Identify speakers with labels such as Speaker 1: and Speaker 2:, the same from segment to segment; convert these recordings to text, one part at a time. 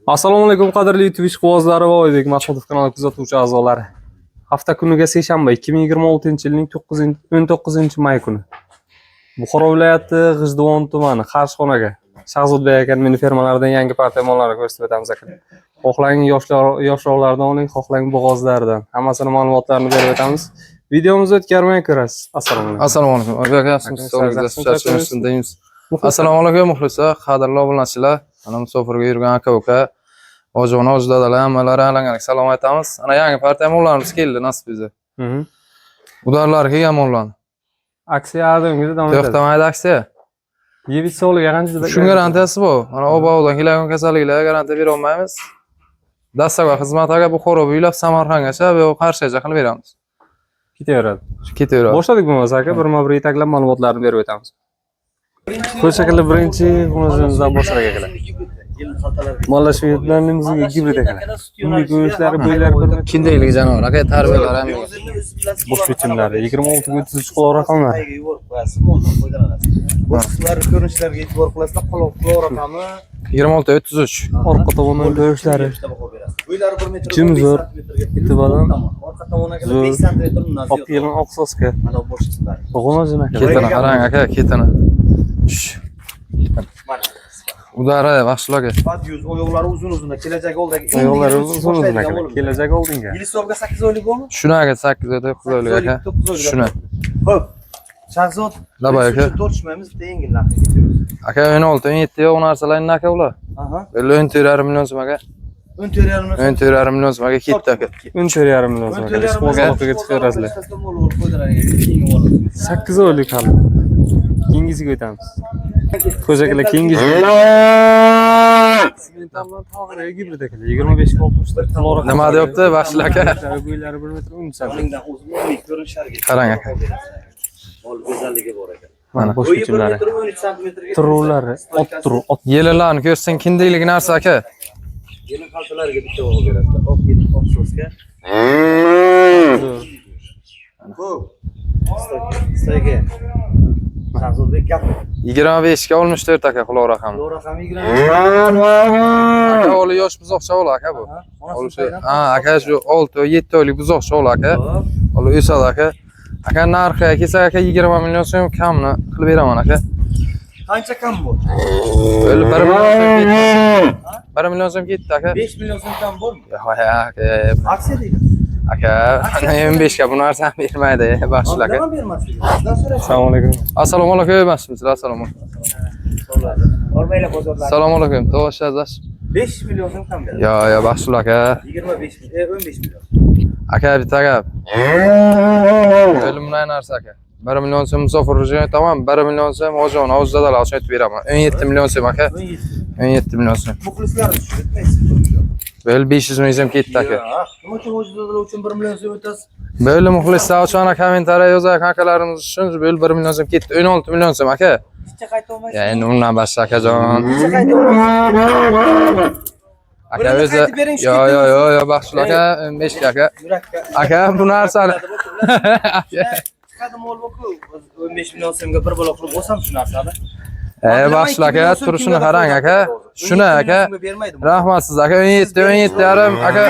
Speaker 1: Assalomu alaykum qadrli Twitch quvozlari va Oybek Mahmudov kanali kuzatuvchi a'zolari. Hafta kuniga seshanba 2026-yilning 19-may kuni Buxoro viloyati G'ijduvon tumani Qarshixonaga Shahzodbek aka mini fermalaridan yangi partiya mollarini ko'rsatib o'tamiz aka. Xohlang yoshroqlardan oling, xohlang bo'g'ozlardan. Hammasini ma'lumotlarini berib o'tamiz. Videomizni o'tkazmay ko'rasiz. Assalomu alaykum.
Speaker 2: Assalomu alaykum. Oybek aka, assalomu alaykum muxlislar, qadrli obunachilar. Mana musofirga yurgan aka-uka, ojono ojdadalar, hammalari alangalik salom aytamiz. Ana yangi partiya mollarimiz keldi nasib bizga. Udarlar kelgan mollarni.
Speaker 1: Aksiya adongiz davom etadi.
Speaker 2: To'xtamaydi aksiya.
Speaker 1: Yevit sog'ligiga qancha?
Speaker 2: Shun garantiyasi bu. Mana obadan kelgan kasalliklarga garantiya bera olmaymiz. Dastlabki xizmatga Buxoro bo'ylab Samarqandgacha va Qarshigacha qilib beramiz.
Speaker 1: Ketaveradi. Boshladik bo'lmasa aka, birma-bir yetaklab ma'lumotlarni berib o'tamiz. Bu shaklda birinchi xonadonimizdan boshladik akalar. Mollash vietnamimizga gibrid akalar. Bunday go'shtlari bo'ylari bir
Speaker 2: Kindaylik jonivor aka, tarbiyalar ham.
Speaker 1: bosh bichimlari 26-33 qilov raqamlar.
Speaker 3: Boshlar ko'rinishlarga e'tibor qilasizlar, qilov raqami
Speaker 2: 26-33.
Speaker 1: Orqa tomondan go'shtlari
Speaker 3: bo'ylari 1 metr.
Speaker 1: Jimzo'r, itibadan
Speaker 3: orqa tomoniga 5 sm munozir.
Speaker 1: oq yelin oq soska.
Speaker 3: Mana bosh qismlari.
Speaker 1: G'onojin aka.
Speaker 2: Ketini qarang aka, ketini. Udara baxshilarga.
Speaker 3: Fat yuz, oyoqlari uzun-uzun, kelajak oldagi
Speaker 1: Oyoqlari uzun-uzun aka. Kelajak oldinga.
Speaker 3: Yilisobga 8 oylik bo'lmi?
Speaker 2: Shunaga 8 oylik, 9 oylik aka. Shuna.
Speaker 3: Xo'p. Shahzod,
Speaker 2: Dabay aka.
Speaker 3: tortishmaymiz, yengil narxga ketaveramiz.
Speaker 2: Aka 16-17 yo'q narsalarni aka ular.
Speaker 3: Aha.
Speaker 2: 14,5 million so'm aka. 14,5 million so'm aka ketdi aka.
Speaker 1: 13,5 million so'm aka. Sponsorlikka chiqarasizlar. 8 oylik hali. Keyingisiga o'tamiz. Qo'shaklar keyingisi. Simentaldan tog'ira gibrid akalar. 25-60 qilov raqam.
Speaker 2: Nima deyapti baxshilar aka?
Speaker 1: Bo'ylari 1 metr 10 sm.
Speaker 3: Uningdan o'zini ko'rinishlariga.
Speaker 2: Qarang aka.
Speaker 3: Ol go'zalligi bor ekan.
Speaker 1: Mana bosh bichimlari.
Speaker 3: 13 sm.
Speaker 1: Turuvlari, ot turu, ot
Speaker 2: Yellarni ko'rsang kindaylik narsa aka.
Speaker 3: Yelin xaltalariga bitta o'g'il berasizlar. Oq yelin, oq soska. Xo'p. Stayga. Shahzodbek gap.
Speaker 2: 25 ga olmush 4 aka qilov raqami.
Speaker 3: Qilov raqami 20.
Speaker 2: Aka oli yosh buzoqcha o'g'li aka bu. Ha, aka shu 6-7 oylik buzoqcha o'g'li aka. Oli o'sadi aka. Aka narxi kelsa aka 20 million so'm kamni qilib beraman aka.
Speaker 3: Qancha kam bu?
Speaker 2: O'li 1 million so'm ketdi. 1 million so'm ketdi aka.
Speaker 3: 5 million so'm kam bormi?
Speaker 2: Yo'q aka.
Speaker 3: Aksiya deydi.
Speaker 2: Aka, 25 ga bu narsani bermaydi baxshilar aka.
Speaker 3: Nima bermasligi? Sizdan so'rayman.
Speaker 1: Assalomu alaykum.
Speaker 2: Assalomu alaykum emasmizlar, assalomu alaykum.
Speaker 3: Ormaylar bozorlari.
Speaker 2: Assalomu alaykum. To'g'rishazash.
Speaker 3: 5 million so'm kam beradi.
Speaker 2: Yo, baxshilar aka.
Speaker 3: 25 million, 15 million.
Speaker 2: Aka bitta gap. O'limnay narsa aka. 1 million so'm musofir uchun tamam, 1 million so'm ojon ozdadalar uchun aytib beraman. 17 million so'm aka. 17 million so'm.
Speaker 3: Muxlislar tushunmaysiz.
Speaker 2: Böyle 500 milyon so'm ketdi aka.
Speaker 3: Nima uchun ojdadalar uchun 1 million so'm o'tasiz?
Speaker 2: Böyle muxlislar uchun kommentariya yozar akalarimiz uchun böyle 1 million so'm ketdi. 16 million so'm aka.
Speaker 3: Hech qayta olmaysiz.
Speaker 2: Ya endi undan boshqa akajon.
Speaker 3: Hech qayta olmaysiz.
Speaker 2: Aka o'zi yo baxshilar aka 15 ga aka.
Speaker 3: Yurakka.
Speaker 2: Aka bu narsani
Speaker 3: Chiqadi mol bu-ku. 15 million so'mga bir bola qilib olsam shu narsani.
Speaker 2: baxshilar aka turishini qarang aka. Shuna aka. Rahmat siz aka 17 yarim aka.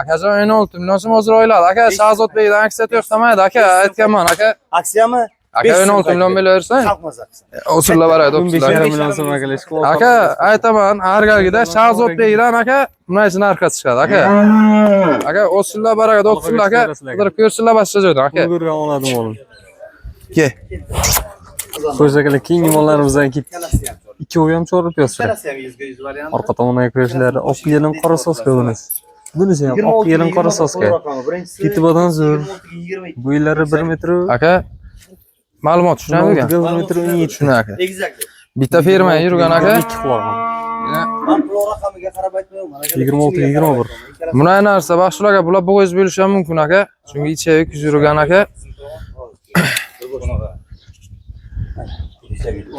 Speaker 2: Akajon 16 million so'm hozir oyladi aka. Shahzodbekdan aksiya to'xtamaydi aka. Aytganman aka.
Speaker 3: Aksiyami?
Speaker 2: Aka 16 million beraversan.
Speaker 3: Xalqmiz aksiya.
Speaker 2: Usullar baradi
Speaker 1: 15 million so'm aka.
Speaker 2: Aka aytaman har galgida Shahzodbekdan aka bunday narxga chiqadi aka. Aka usullar barada usullar aka. Qidirib ko'rsinlar boshqa joydan aka.
Speaker 1: Ko'rgan oladim olim.
Speaker 2: Ke.
Speaker 1: Qo'shaklar keyingi mollarimizdan ketdik. Ikkovi ham chorib yozsa.
Speaker 3: Ikkalasi ham 100 ga 100 variant.
Speaker 1: Orqa tomondan ko'rishlari oq yelin qora soska bunisi. Bunisi ham oq yelin qora soska. Ketibadan zo'r. Bo'ylari 1 metr.
Speaker 2: Aka ma'lumot tushunamiz.
Speaker 1: 1 metr 17
Speaker 2: Shuna aka.
Speaker 3: Exact.
Speaker 2: Bitta firma yurgan aka.
Speaker 1: 2 quloq.
Speaker 3: Men qilov raqamiga qarab aytmayman.
Speaker 1: 26-21.
Speaker 2: Bunday narsa baxshilarga bular bo'g'iz bo'lishi ham mumkin aka. Chunki ichiga yuk yurgan aka.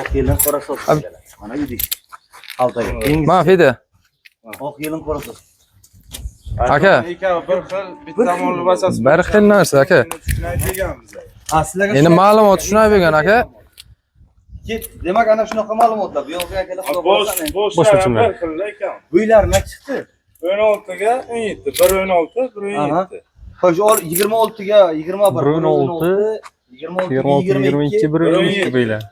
Speaker 3: Oq yelin qora soska. Mana yudik. Altaga.
Speaker 2: Ma Fida.
Speaker 3: Oq yelin qora soska.
Speaker 2: Aka.
Speaker 4: Bir xil bitta molni basasi.
Speaker 2: Bir xil narsa aka.
Speaker 4: Tushunaydigan biz.
Speaker 3: Sizlarga
Speaker 2: Endi ma'lumot tushunay bergan aka.
Speaker 3: Demak ana shunaqa ma'lumotlar. Bu yoqqa akalar xudo
Speaker 4: Boş
Speaker 3: xohlasa.
Speaker 4: boş
Speaker 1: Boş biçimler.
Speaker 4: bir xil ekan.
Speaker 3: Buylar nima chiqdi?
Speaker 4: 16 ga 17, 1 16, 1
Speaker 3: Aha.
Speaker 4: 17.
Speaker 3: Xo'sh, 26 ga 21,
Speaker 1: 16,
Speaker 3: 26,
Speaker 1: 26, 22, 1 beyler.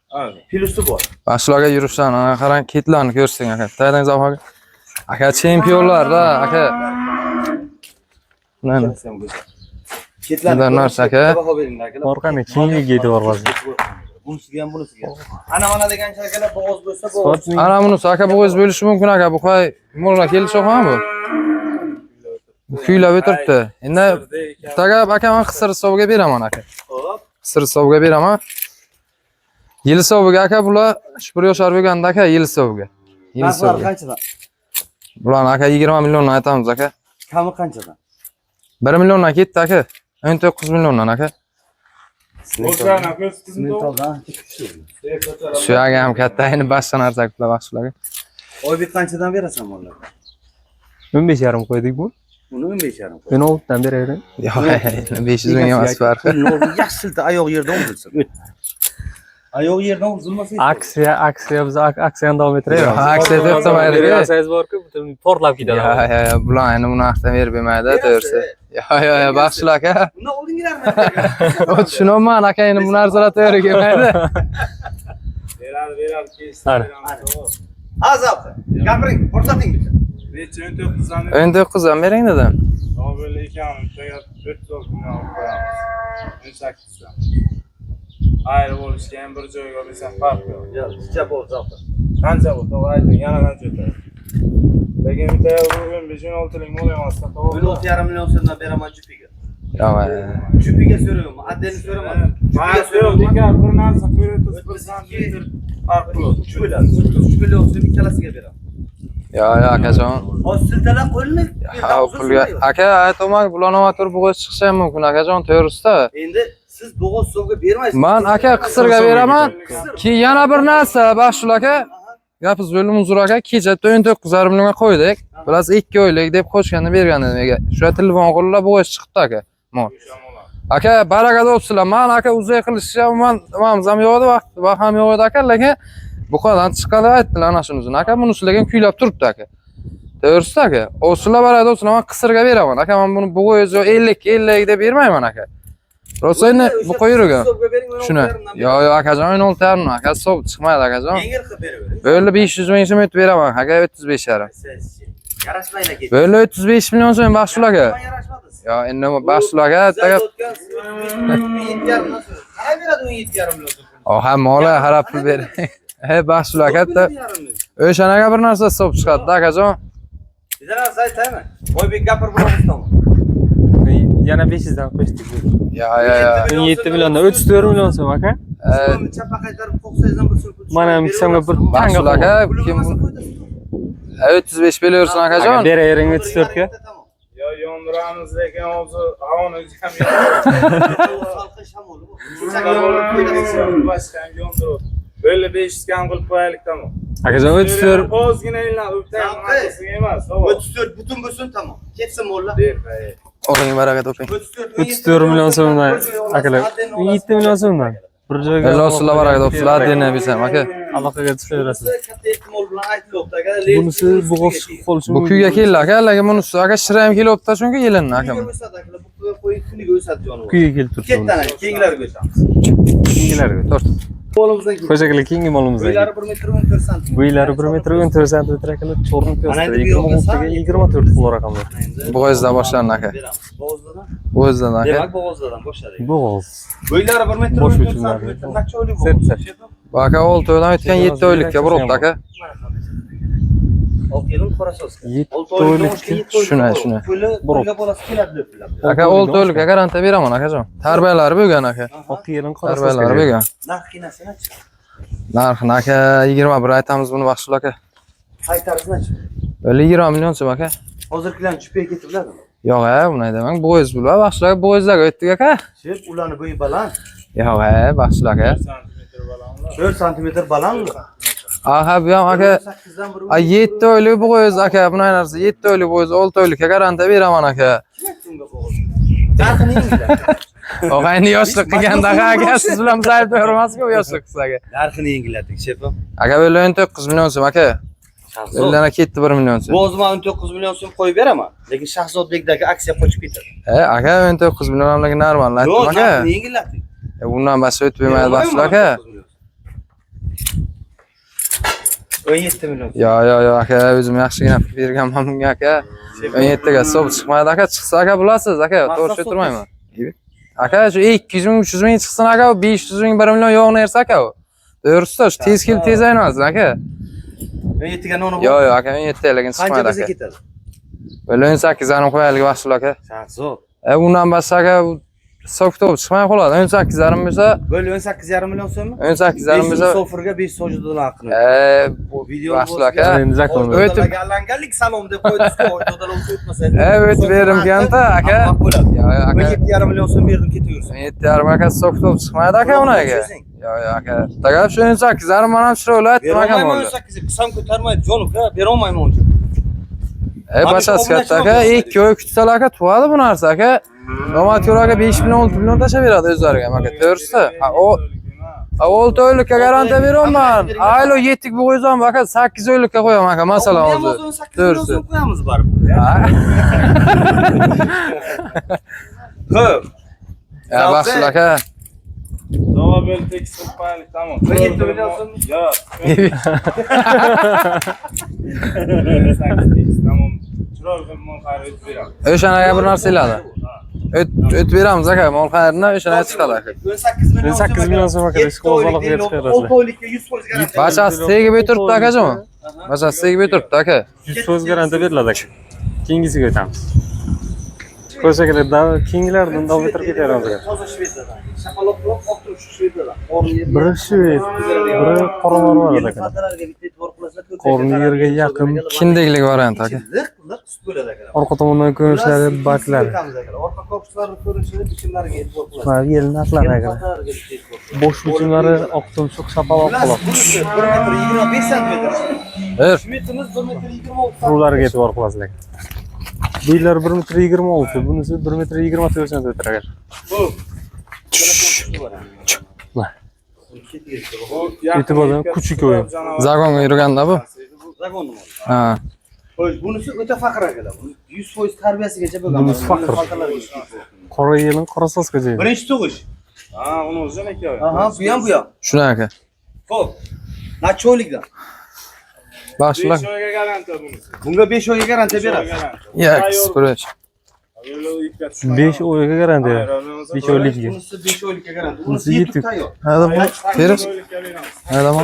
Speaker 4: Hadi.
Speaker 3: Plusi bor.
Speaker 2: Boshlarga yurishlarni ana qarang, ketlarni ko'rsang aka. Taydan zavhaga. Aka chempionlar da aka. Mana
Speaker 3: Ketlar
Speaker 2: narsa aka.
Speaker 3: baho beringlar akalar.
Speaker 1: Orqani keyingi geydi bor hozir.
Speaker 3: Bunisiga ham bunisiga. Ana mana degan akalar bo'g'oz bo'lsa bo'g'oz.
Speaker 1: Sportning
Speaker 2: ana bunisi aka bu o'z bo'lishi mumkin aka. Bu qo'y mo'lga kelishoqmi bu? Kuylab o'tiribdi. Endi taga aka men qisir hisobiga beraman aka.
Speaker 3: Hop.
Speaker 2: Qisir hisobiga beraman. Yil hisobiga aka bular 1 yoshar bo'lganda aka yil hisobiga. Yil
Speaker 3: Narxlar
Speaker 2: hisobiga.
Speaker 3: qanchadan?
Speaker 2: Bularni aka 20 milliondan aytamiz aka.
Speaker 3: Kami qanchadan?
Speaker 2: 1 milliondan ketdi aka. 19 milliondan aka.
Speaker 4: Boşlarına ko'z qizim
Speaker 3: Mentaldan.
Speaker 2: Shu yerga ham katta ayni boshqa narsa qilib baxshilarga.
Speaker 3: Oybek qanchadan berasan bunlar?
Speaker 1: 15 yarim qo'ydik bu.
Speaker 3: Uni 15,5 qo'y.
Speaker 1: 16 dan beraylik.
Speaker 2: Yo'q, 500 ming emas farqi.
Speaker 3: Yaxshilta oyoq yerdan uzilsin. Oyoq yerdan uzilmasa.
Speaker 1: Aksiya biz aksiyani davom ettiraylik.
Speaker 2: Aksiya to'xtamaydi.
Speaker 1: Aksiyangiz borku, butun portlab ketadi.
Speaker 2: Yo, bular endi buni haqdan berib bermaydi, to'g'risi. Yo, baxshilar aka.
Speaker 3: Buni oldinglarmi?
Speaker 2: O tushunaman aka, endi bu narsalar to'g'ri kelmaydi.
Speaker 4: Verar kes.
Speaker 1: Hadi.
Speaker 3: Azab. Gapiring, ko'rsating bitta.
Speaker 4: Necha 19 dan
Speaker 2: 19 dan bering dedim.
Speaker 4: Böyle ekan, taga 4 million qo'yamiz. 18 dan. Ayrı bo'lishga ham bir joyga olsa farq yo'q.
Speaker 3: Yo'q, chicha bo'lsa.
Speaker 4: Qancha bu? To'g'ri ayting, yana qancha o'tadi? Lekin bitta 15-16 lik mo'l emas, to'g'ri.
Speaker 3: 1,5 million so'mdan beraman jupiga.
Speaker 2: Yo'q.
Speaker 3: Jupiga so'rayman, addelni so'raman.
Speaker 4: Jupiga so'rayman. Bir narsa ko'rasiz, 1 santimetr farq qiladi.
Speaker 3: 3 million so'm ikkalasiga beraman.
Speaker 2: Yo'q, akajon.
Speaker 3: Hozir siltalab qo'lni.
Speaker 2: Ha, pulga aka aytmoq, bularni avatr bo'g'iz chiqishi ham mumkin akajon, to'g'risida.
Speaker 3: Endi siz bo'g'oz so'mga bermaysiz.
Speaker 2: Men aka qisirga beraman. Keyin yana bir narsa, Baxshul aka. Gapiz bo'ldim uzr aka, kecha 19,5 millionga qo'ydik. Bilas 2 oylik deb qo'shganini bergandim menga. Shu telefon qo'llab bo'g'iz chiqdi aka. Mol. Aka barakada bo'lsinlar. Men aka uzay qilishga umuman ham yo'qdi, vaqt ham yo'q edi aka, lekin bu qadar chiqadi aytdilar ana shunisi. Aka bunisi lekin kuylab turibdi aka. To'g'risi aka. O'slar barada bo'lsin, men qisirga beraman. Aka men buni bo'g'iz 50 deb bermayman aka. Rosayni bu qo'yirgan. Shuni. Yo'q, akajon 16,5 aka hisob chiqmaydi akajon.
Speaker 3: Yengil qilib beravering.
Speaker 2: Böyle 500 ming so'm o'tib beraman aka 35 yarim.
Speaker 3: Yarashmaydi aka.
Speaker 2: Böyle 35 million so'm Baxshul aka.
Speaker 3: Yarashmadi.
Speaker 2: Yo, endi Baxshul aka taga
Speaker 3: 17,5 million. Qanday beradi 17,5 million?
Speaker 2: oha mola harab pul ber. He Baxshul aka o'shanaga bir narsa hisob chiqadi akajon.
Speaker 3: Bizlar aytaymi? Oybek gapir bo'lamiz.
Speaker 1: Yana 500 dan qo'shdik.
Speaker 2: Yo.
Speaker 1: 17 milliondan 34 million so'm aka.
Speaker 3: Chapqa qaytarib qo'ysangiz bir so'm.
Speaker 1: Mana ham kimga bir
Speaker 2: Baxshul aka kim 35 beraversin akajon.
Speaker 1: Berayering 34 ga.
Speaker 4: Yo yondiramiz lekin hozir havoni o'zi ham
Speaker 3: Salqin shamol bu.
Speaker 4: Boshqani yondirib. Böyle 500 kam qilib qo'yaylik tamam.
Speaker 1: Akajon 34
Speaker 4: Ozgina aylanib o'taymi emas.
Speaker 3: 34 butun bo'lsin tamam. Ketsin mo'lla.
Speaker 4: Ber.
Speaker 2: O'g'ling barakat o'ping.
Speaker 1: 34 million so'mdan akalar. 17 million so'mdan. Bir joyga
Speaker 2: Allohlar barakat o'psinlar deni bilsam aka.
Speaker 1: aloqaga tushaverasiz.
Speaker 3: Katta ehtimol bilan aytilyapti aka.
Speaker 1: Bunisi bo'g'iz chiqib qolishi
Speaker 2: Bu kuyga keldi aka, lekin bunisi aka shirayim kelyapti chunki yelinni aka.
Speaker 3: Bu qo'y kuniga o'sadi jonim.
Speaker 1: Kuyiga kelib turibdi.
Speaker 3: Ketdan keyingilarga o'samiz.
Speaker 1: Keyingilarga.
Speaker 2: To'rt.
Speaker 3: Qo'limizdan keldi.
Speaker 1: Qo'shaklar keyingi molimizdan.
Speaker 3: Bo'ylari 1 metr 14 santim.
Speaker 1: Bo'ylari 1 metr 14 santimetr akalar, cho'rni piyosda 24 pul raqamlar.
Speaker 2: Bo'g'izdan boshlandi aka.
Speaker 3: Bo'g'izdan.
Speaker 2: Bo'g'izdan aka.
Speaker 3: Demak bo'g'izdan boshladik.
Speaker 1: Bo'g'iz.
Speaker 3: Bo'ylari 1 metr
Speaker 1: Bosh
Speaker 3: 14
Speaker 1: bichimlari.
Speaker 3: santimetr. Nacha oylik bo'g'iz?
Speaker 2: Bu aka 6 oydan o'tgan 7 oylikka buribdi aka.
Speaker 3: 6 yilning qoraso'zga.
Speaker 1: 7 oylikka.
Speaker 2: Shuni.
Speaker 3: Pulga bolasi keladi deb biladi.
Speaker 2: Aka 6 oylikka garantiya beraman akajon. Tarbiyalari bo'lgan aka.
Speaker 1: 6 yilning
Speaker 2: Tarbiyalari
Speaker 1: qorasi.
Speaker 2: bo'lgan.
Speaker 3: Narx qiynasin-chi.
Speaker 2: Narxini aka 21 aytamiz buni Baxshul aka.
Speaker 3: Qaytarisini-chi.
Speaker 2: Böyle 20 million so'm aka.
Speaker 3: Hozirgilarni chupiga ketib biladimi?
Speaker 2: Yo'q bunday demang, bo'g'iz bular Baxshul aka bo'g'izlarga o'tdik aka.
Speaker 3: Chep ularni bo'yi baland.
Speaker 2: Yo'q Baxshul aka.
Speaker 4: Santimetr balandlar.
Speaker 3: 4 santimetr baland.
Speaker 2: Aha bu ham aka
Speaker 3: 8dan bir
Speaker 2: 7 oylik bo'g'iz aka, bunday narsa 7 oylik bo'g'iz 6 oylikka garantiya beraman aka.
Speaker 3: unga bo'g'iz. Narxini yenglar.
Speaker 2: Og'ayni yoshlik qilganda aka siz bilan biz ayblayvermasku yoshlik qilsaga.
Speaker 3: Narxini yengillating, shefim.
Speaker 2: Aka böyle 19 million so'm aka. Ellarga ketdi 1 million so'm.
Speaker 3: Bu o'zim 19 million so'm qo'yib beraman, lekin Shahzodbekdagi aksiya qochib ketadi.
Speaker 2: Aka 19 millionlarga normal aytdim
Speaker 3: Yo'q,
Speaker 2: aka.
Speaker 3: narxini yengillating.
Speaker 2: Bundan boshqa o'tmaydi boshqa aka.
Speaker 3: 17 million.
Speaker 2: Yo aka o'zim yaxshigina berganman bunga aka. 17 ga hisob chiqmaydi aka, chiqsa aka bilasiz aka, to'g'ri o'tirmayman. Aka shu 200 ming 300 ming chiqsin aka, 500 ming 1 million yo'qni ersa aka u. To'g'risi shu tez kelib tez aylanasiz aka.
Speaker 3: 17 ga noni bor.
Speaker 2: Yo aka 17 lekin
Speaker 3: Qancha
Speaker 2: chiqmaydi
Speaker 3: biza
Speaker 2: aka.
Speaker 3: ketadi?
Speaker 2: Böyle 18 'ni qo'yaylik boshqa aka.
Speaker 3: Shahzod.
Speaker 2: Bundan boshqa aka hisob chiqmay qoladi. 18,5 bo'lsa,
Speaker 3: Böyle 18,5 million so'mmi?
Speaker 2: 18,5 bo'lsa,
Speaker 3: Sofirga 5 sojudan haqqini.
Speaker 2: bu
Speaker 3: Video
Speaker 2: boshqa aka.
Speaker 1: Endi zakon.
Speaker 2: O'tib
Speaker 3: Gallanganlik salom deb qo'ydingiz-ku, o'rtada o'tmasa.
Speaker 2: o'tib berimganda aka. Yo aka.
Speaker 3: 17,5 million so'm berdim ketaversin.
Speaker 2: 7,5 aka hisob chiqmaydi aka unaga. Yo aka. Tagab shu 18,5 mana shu ro'la aytdim aka
Speaker 3: Berolmayman
Speaker 2: bo'ldi.
Speaker 3: 18 qisam ko'tarmaydi jonuka, berolmayman uncha.
Speaker 2: Bashasi katta aka, 2 oy kutsalar aka tuvadi bu narsa aka. Nomatyorga 5 million 6 million tashlab beradi o'zlariga aka. To'g'risi. Ha 6 oylikka garantiya beraman. Aylo 7 bu qo'ysam aka 8 oylikka qo'yaman aka masalan hozir.
Speaker 3: To'g'risi. Qo'yamiz baribir. Xo'p.
Speaker 2: Ya boshqa aka.
Speaker 4: Dava böyle tek sıkmaylık tamam.
Speaker 3: 17 million so'm.
Speaker 4: Yok. Tamam. Çırağın mol xayri etmiyorum.
Speaker 2: O'shanaga bir narsa iladi. O'tib beramiz aka, mol xayrini o'shanaga chiqadi aka.
Speaker 3: 18 million
Speaker 1: 18 million so'm aka, ish qo'zg'aloq berib chiqarasizlar.
Speaker 3: 6 oylikka 100% garantiya.
Speaker 2: Bashasi tegib o'tiribdi akajon. Bashasi tegib o'tiribdi aka.
Speaker 1: 100% garantiya beriladi aka. Keyingisiga o'tamiz. Ko'rsaklarda keyingilardan davom ettirib ketaveramiz aka.
Speaker 3: Toza shvedlardan. Shapaloq qilib oq turuvchi shvedlardan.
Speaker 1: Biri shved, biri qora marvarid aka.
Speaker 3: Fatarlarga bitta e'tibor qilasizlar.
Speaker 1: Qorni yerga yaqin.
Speaker 2: Kindeklik variant aka.
Speaker 3: Liq sut bo'ladi aka.
Speaker 1: Orqa tomondan ko'rinishlari, baklari.
Speaker 3: Orqa qoqishlari ko'rinishlari dishimlariga e'tibor qilasizlar.
Speaker 1: Mana yelni narxlari aka.
Speaker 3: Fatarlarga bitta e'tibor qilasizlar.
Speaker 1: Bosh bichimlari oq tumshuq shapaloq quloq.
Speaker 3: 1 metr 25 santimetr.
Speaker 2: Ber.
Speaker 3: Shvedimiz 1 metr 26
Speaker 1: Suruvlariga e'tibor qilasizlar. Buylar 1 metr 26, bunisi 1 metr 24 santimetr aka.
Speaker 3: Bu.
Speaker 1: E'tibordan kuchuk o'yin.
Speaker 2: Zagonga yurganda bu.
Speaker 3: Zagon nima?
Speaker 2: Ha.
Speaker 3: Xo'sh, bunisi o'ta faqir akalar. 100% tarbiyasigacha bo'lgan.
Speaker 1: Bunisi faqir. Qora yelin qora soskacha.
Speaker 3: Birinchi tug'ish.
Speaker 4: Ha, onu uzun ekan.
Speaker 3: Aha, bu ham.
Speaker 2: Shuna aka.
Speaker 3: Xo'p. Nacholikdan.
Speaker 2: Boshqa.
Speaker 4: 5 oyga garantiya bunisi.
Speaker 3: Bunga 5 oyga garantiya berasiz.
Speaker 2: Yaks, kurash.
Speaker 1: 5 oyga garantiya. 5 oylikga.
Speaker 3: Bunisi 5 oylikka garantiya.
Speaker 1: Bunisi
Speaker 3: Bunisi
Speaker 1: 7.
Speaker 3: tayyor.
Speaker 2: Hadi bu. Berib. Hadi bu.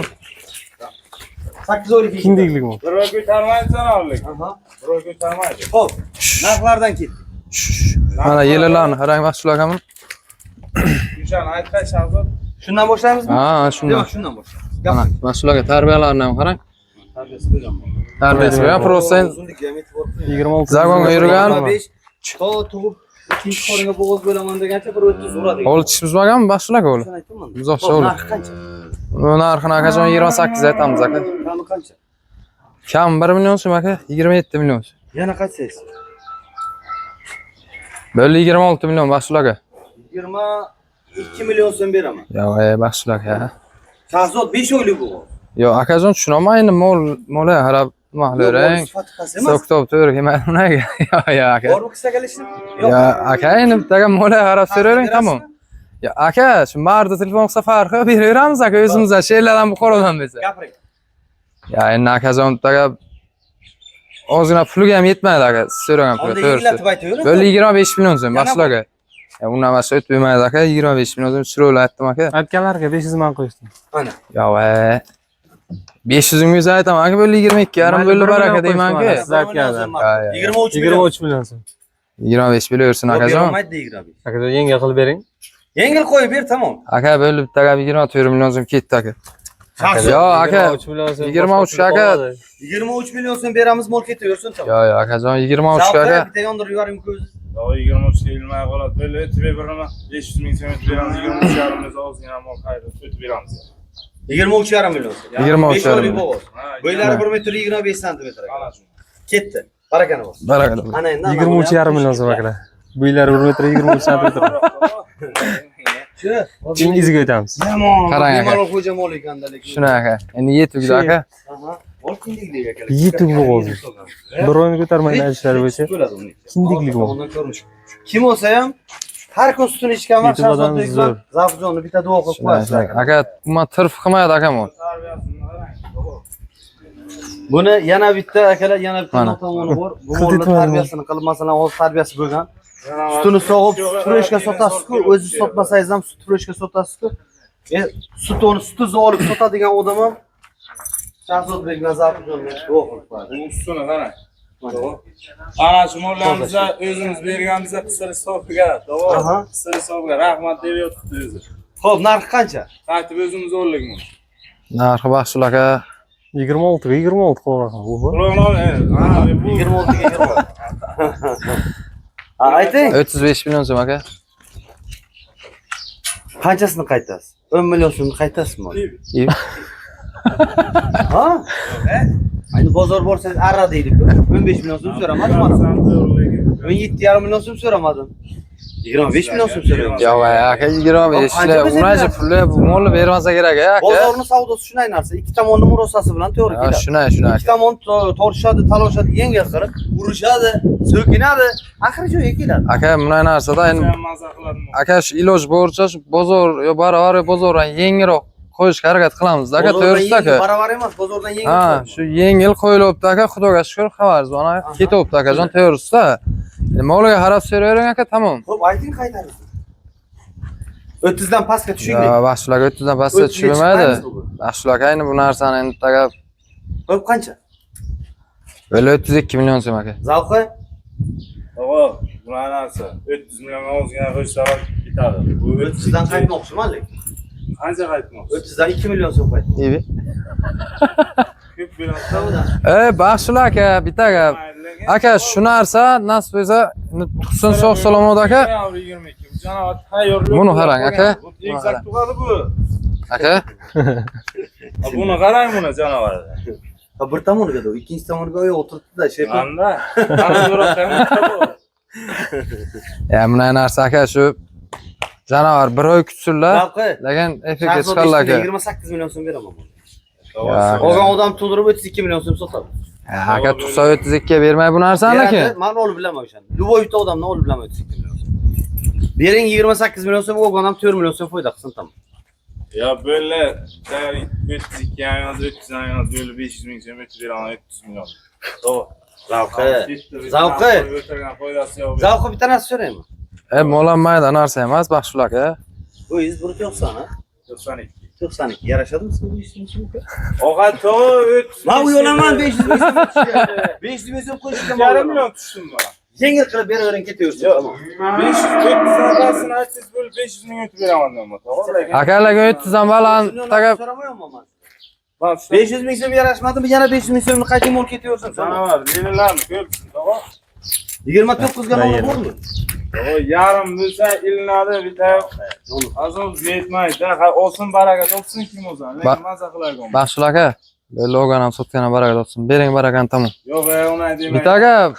Speaker 3: 8 oylik.
Speaker 1: Kindeklik bu.
Speaker 4: Bir oy ko'tarmaydi sanoqlik.
Speaker 3: Aha.
Speaker 4: Bir oy ko'tarmaydi.
Speaker 3: Xo'p. Narxlardan ketdik.
Speaker 2: Mana yellarni qarang boshqa aka.
Speaker 4: Yushan aytqay Shahzod.
Speaker 3: Shundan boshlaymizmi?
Speaker 2: Ha, shundan.
Speaker 3: Yo'q, shundan boshlaymiz.
Speaker 2: Mana boshqa tarbiyalarini ham qarang.
Speaker 3: Tarbiyasi berganman.
Speaker 2: Tarbiyasi bilan prosta
Speaker 3: Uzunlikka ham e'tibor qiling.
Speaker 1: 26.
Speaker 2: Zagonga yurgan.
Speaker 3: To tug'ib ikkinchi qoringa bo'g'iz bo'laman degancha bir o'ttiz uradi.
Speaker 2: Qo'l tish buzmaganmi boshqa aka o'li? Buzoqcha o'li.
Speaker 3: Narxi qancha?
Speaker 2: Narxini akajon 28 aytamiz aka.
Speaker 3: Kami qancha?
Speaker 2: Kam 1 million so'm aka, 27 million so'm.
Speaker 3: Yana qanchasiz?
Speaker 2: Böyle 26 million boshqa aka.
Speaker 3: 22 million so'm beraman.
Speaker 2: Yo, boshqa aka.
Speaker 3: Shahzod 5 oylik bu.
Speaker 2: Yo, akajon tushunamayman, mola harab mahlarang. So'ktob to'g'ri kemayman. Yo, aka.
Speaker 3: Bormi qisaqalishni?
Speaker 2: Yo, aka, endi bittaga mola harab so'ravering, tamam. Yo, aka, shu marda telefon qilsa farqi beraveramiz aka, o'zimizga she'rlardan bu qo'ldan bersa.
Speaker 3: Gapiring.
Speaker 2: Ya, endi akajon bittaga ozgina puliga ham yetmaydi aka, so'ragan puli
Speaker 3: Onda
Speaker 2: to'g'risi.
Speaker 3: yengillatib aytaver.
Speaker 2: Böyle 25 million so'm boshqa aka. Ya, undan boshqa o'tmaydi aka, 25 million so'm siroli aytdim aka.
Speaker 1: Aytganlarga 500 ming qo'yishdi.
Speaker 3: Mana.
Speaker 2: Yo, 500 ming o'zi aytaman aka, böyle 22,5 bo'ldi baraka deyman-ku.
Speaker 1: Siz aytganlar.
Speaker 3: 23
Speaker 1: million so'm.
Speaker 2: 25 bo'laversin akajon.
Speaker 3: Bermaydi 25.
Speaker 1: Akajon yengil qilib bering.
Speaker 3: Yengil qo'yib ber, tamam.
Speaker 2: Aka, böyle bittaga 24 million so'm ketdi aka. Yo, aka. 23 aka.
Speaker 3: 23 million so'm beramiz, mol ketaversin, tamam.
Speaker 2: Yo, akajon 23 aka.
Speaker 3: Bitta yondirib yuboring ko'zni.
Speaker 4: Yo 23 ga ilmay qoladi. Böyle ötüb berama 500 ming so'm ötüb beramiz. 23 yarim o'zi ozgina mol qayda ötüb beramiz.
Speaker 3: 23,5 million so'm.
Speaker 2: 23,5 million.
Speaker 3: Bo'ylari 1 metr 25 santimetr.
Speaker 4: Ana shu.
Speaker 3: Ketdi. Barakani bo'lsin.
Speaker 2: Barakalla.
Speaker 3: Ana endi
Speaker 1: 23,5 million so'm akalar. Bo'ylari 1 metr 23 santimetr. Ingizga o'tamiz.
Speaker 3: Yomon.
Speaker 2: Qarang aka.
Speaker 3: Bemalol xo'jamol ekanda lekin.
Speaker 2: Shunaqa. Endi yetugida aka.
Speaker 3: Aha. Bor kindiglik aka.
Speaker 1: Yetuk bo'g'oz. Bir oyni ko'tarmaydi aytishlari bo'yicha.
Speaker 3: Bo'ladi uni.
Speaker 1: Kindiklik bor.
Speaker 3: Ondan ko'rinish. Kim olsa ham har kun sutini ichgan vaqt
Speaker 1: Yetuk odam
Speaker 3: Shahzodbek
Speaker 1: zo'r.
Speaker 3: Zavjonni bitta duo qilib qo'yasiz.
Speaker 2: Aka, men tirf qilmaydi akam u.
Speaker 3: Buni yana bitta akalar, yana bitta
Speaker 2: Mana.
Speaker 3: notomoni bor. Bu mollar tarbiyasini qilib, masalan, o'z tarbiyasi bo'lgan. Sutini sog'ib, turishga sotasiz-ku, o'zi sotmasangiz ham sut turishga sotasiz-ku. Sutini olib sotadigan odam ham Shahzodbek Nazarbekni duo qilib qo'yadi.
Speaker 4: Bu ustuni qarang. Ana shu mollarimizni o'zimiz berganimizda qisir hisobga, to'g'ri?
Speaker 3: Aha.
Speaker 4: Qisir hisobga rahmat deb yotibdi o'zi.
Speaker 3: Xo'p, narxi qancha?
Speaker 4: Qaytib o'zimiz o'rlikmi?
Speaker 2: Narxi Baxshul aka
Speaker 1: 26 ga 26 qo'ygan bu.
Speaker 4: Ana bu
Speaker 3: 26 ga 26. Ha, ayting.
Speaker 2: 35 million so'm aka.
Speaker 3: Qanchasini qaytasiz? 10 million so'mni qaytasizmi? Ha? Ayni bozor borsangiz arra deydi-ku. 15 million so'm so'ramadim mana. 17,5 million so'm so'ramadim. 25 million so'm so'rayapman.
Speaker 2: Yo'q aka 25 unachi pulni bu molni bermasa kerak aka.
Speaker 3: Bozorning savdosi shunday narsa. Ikki tomonni murosasi bilan to'g'ri keladi.
Speaker 2: Shunday.
Speaker 3: Ikki tomon tortishadi, talashadi, yengil qilib, urushadi, so'kinadi, oxiri joyiga keladi.
Speaker 2: Aka bunday narsada endi
Speaker 4: maza qiladimi?
Speaker 2: aka shu iloj bo'yicha shu bozor yo baravar bozordan yengilroq qo'yishga harakat qilamiz aka, to'g'risi aka.
Speaker 3: Baravar emas, bozordan yengil.
Speaker 2: Ha, shu yengil qo'yilibdi aka, xudoga shukr, xabaringiz bor. Ketyapti akajon, to'g'risi-da. Moliga qarab so'ravering aka, tamom.
Speaker 3: Xo'p, ayting qaytariz. 30 dan pastga tushinglar.
Speaker 2: Yo, Baxshul aka 30 dan pastga tushirmaydi. Baxshul aka endi bu narsani endi taga
Speaker 3: Xo'p, qancha?
Speaker 2: böyle 32 million so'm aka.
Speaker 3: Zavqi?
Speaker 4: To'g'ri, bular narsa 30 million o'zgina qo'ysa ketadi. Bu
Speaker 3: 30 dan qaytmoqchi malik.
Speaker 4: qancha qaytmoqchi?
Speaker 3: 30 dan 2 million so'm qayt.
Speaker 2: İyi.
Speaker 4: Ko'p bilan
Speaker 2: Baxshul aka, bitta gap. Aka shu narsa nasib bo'lsa Tursun sog' salomat aka.
Speaker 4: 22. Janob tayyorlik.
Speaker 2: Buni qarang aka.
Speaker 4: Eksakt tug'adi bu.
Speaker 2: Aka.
Speaker 4: Buni qarang buni janob.
Speaker 3: Ha, bir tomoniga da, ikkinchi tomoniga oyoq o'tiribdi-da, şey qilib.
Speaker 4: Anda. Ana zo'roqdan bu.
Speaker 2: Ya bunday narsa aka shu janovar bir oy kutsinlar,
Speaker 3: Zavqi.
Speaker 2: lekin effektga chiqarlar aka.
Speaker 3: 28 million so'm beraman.
Speaker 2: Ya,
Speaker 3: Olgan odam to'ldirib 32 million so'm sotadi.
Speaker 2: Aka tursa 32 ga bermay bu narsani lekin.
Speaker 3: Men olib bilaman o'shani. Luboy bitta odamdan olib bilaman 32 million so'm. Bering 28 million so'm, olgan odam 4 million so'm foyda qilsin tamam.
Speaker 4: Ya böyle 32 ayaz, 300 ayaz, böyle 500 ming so'm ötib beraman 300 million. To'g'ri.
Speaker 3: Zavqi. Zavqi bitta narsa so'rayman.
Speaker 2: Mo'lanmaydi narsa emas Baxshul aka.
Speaker 3: Bo'yingiz 1.90 ha?
Speaker 4: 92.
Speaker 3: 92 yarashadimi sizga bu ishning uchun?
Speaker 4: Oqa to'g'ri 300.
Speaker 3: Men uyalaman 500 ming so'm tushishga. 500 ming so'm qo'yishga
Speaker 4: yarim million tushdim bana.
Speaker 3: Yengil qilib beravering ketaversin tamam.
Speaker 4: 500 400 aytsiz böyle 500 ming ötib beraman men. To'g'ri.
Speaker 2: Akalarga 300 dan baland taga
Speaker 3: so'ramayman men.
Speaker 4: Bak
Speaker 3: 500 ming so'm yarashmadimi? Yana 500 ming so'mni qayta mol ketaversin tamam.
Speaker 4: Janavar, yenilarni ko'p. To'g'ri.
Speaker 3: 29 ga mol bormi?
Speaker 4: To'g'ri, yarim bo'lsa ilinadi bitta. Azob yetmaydi. Olsun barakat olsun kim o'zan. Lekin maza qilargan.
Speaker 2: Baxshul aka, böyle olgan ham sotgan ham barakat olsun. Bering barakani tamom.
Speaker 4: Yo'q, uni demayman.
Speaker 2: Bitta gap,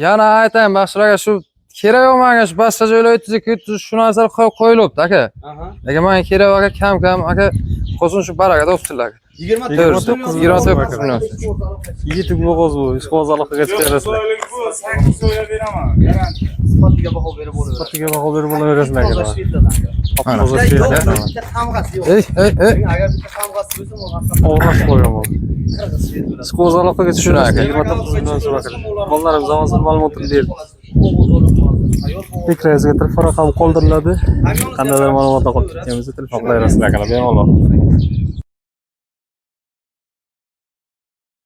Speaker 2: yana aytayim Baxshul aka, shu kerak yo'q menga shu boshqa joylar 32 shu narsalar qo'yilibdi aka.
Speaker 3: Aha.
Speaker 2: Lekin menga kerak aka, kam aka, qo'shsin shu barakat olsunlar.
Speaker 3: 29
Speaker 2: million so'm.
Speaker 1: Yetuk bo'g'oz bu. Ish qo'zaloqqa chiqarasizlar.
Speaker 4: Bu 8 so'ya beraman. Garantiya.
Speaker 3: Sifatiga baho berib bo'laveradi.
Speaker 1: Sotiga baho berib olaverasizlar aka.
Speaker 2: Mana.
Speaker 1: Hozir shu aka.
Speaker 3: Bitta tamg'asi yo'q.
Speaker 2: Ey.
Speaker 3: Agar bitta tamg'asi bo'lsa, o'g'asdan
Speaker 1: O'g'rash qo'ygan bu. Ish qo'zaloqqa tushirasiz.
Speaker 3: Ayol
Speaker 1: 29 million so'm aka. Bolalarim zamonsiz ma'lumotni berdi.
Speaker 3: bo'ladi.
Speaker 1: Ekraningizga telefon raqami qoldiriladi. Qandaydir ma'lumotlar qolib ketgan bo'lsa telefon qilaverasizlar aka. Bemalol.